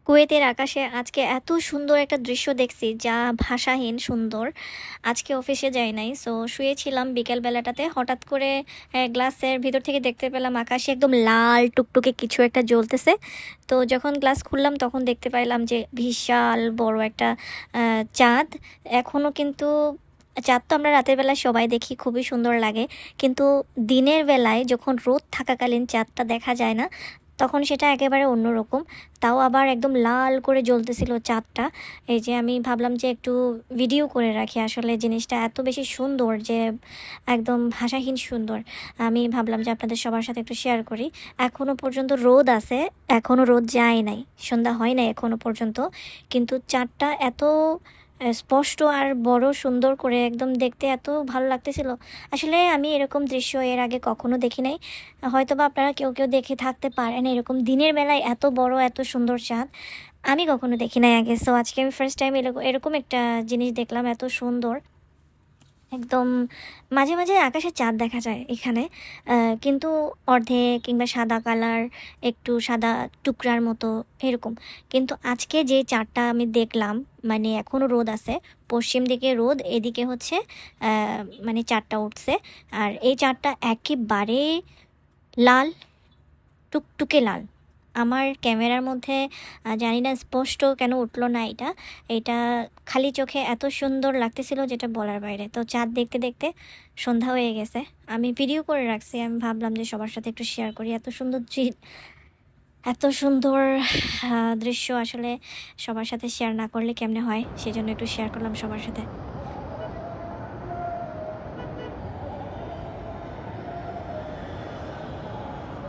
কুয়েতের আকাশে আজকে এত সুন্দর একটা দৃশ্য দেখছি যা ভাষাহীন সুন্দর। আজকে অফিসে যাই নাই, সো শুয়েছিলাম বিকেল বেলাটাতে, হঠাৎ করে গ্লাসের ভিতর থেকে দেখতে পেলাম আকাশে একদম লাল টুকটুকে কিছু একটা জ্বলতেছে। তো যখন গ্লাস খুললাম তখন দেখতে পাইলাম যে বিশাল বড় একটা চাঁদ। এখনও কিন্তু চাঁদ তো আমরা রাতের বেলায় সবাই দেখি, খুবই সুন্দর লাগে, কিন্তু দিনের বেলায় যখন রোদ থাকাকালীন চাঁদটা দেখা যায় না, তখন সেটা একেবারে অন্যরকম। তাও আবার একদম লাল করে জ্বলতেছিল চাঁদটা। এই যে আমি ভাবলাম যে একটু ভিডিও করে রাখি, আসলে জিনিসটা এত বেশি সুন্দর যে একদম ভাষাহীন সুন্দর। আমি ভাবলাম যে আপনাদের সবার সাথে একটু শেয়ার করি। এখনও পর্যন্ত রোদ আছে, এখনও রোদ যায় নাই, সন্ধ্যা হয় নাই এখনও পর্যন্ত, কিন্তু চাঁদটা এত স্পষ্ট আর বড় সুন্দর করে একদম দেখতে এত ভালো লাগতেছিল। আসলে আমি এরকম দৃশ্য এর আগে কখনো দেখি নাই। হয়তোবা আপনারা কেউ কেউ দেখে থাকতে পারেন, এরকম দিনের বেলায় এত বড় এত সুন্দর চাঁদ আমি কখনো দেখি নাই আগে। সো আজকে আমি ফার্স্ট টাইম এরকম একটা জিনিস দেখলাম, এত সুন্দর একদম। মাঝে মাঝে আকাশে চাঁদ দেখা যায় এখানে, কিন্তু অর্ধেক কিংবা সাদা কালার, একটু সাদা টুকরার মতো এরকম। কিন্তু আজকে যে চাঁদটা আমি দেখলাম, মানে এখনও রোদ আছে, পশ্চিম দিকে রোদ, এদিকে হচ্ছে মানে চাঁদটা উঠছে। আর এই চাঁদটা একেবারে লাল, টুকটুকে লাল। আমার ক্যামেরার মধ্যে জানি না স্পষ্ট কেন উঠলো না এটা। এটা খালি চোখে এত সুন্দর লাগতেছিল যেটা বলার বাইরে। তো চাঁদ দেখতে দেখতে সন্ধ্যা হয়ে গেছে। আমি ভিডিও করে রাখছি, আমি ভাবলাম যে সবার সাথে একটু শেয়ার করি। এত সুন্দর দৃশ্য আসলে সবার সাথে শেয়ার না করলে কেমনে হয়, সেজন্য একটু শেয়ার করলাম সবার সাথে।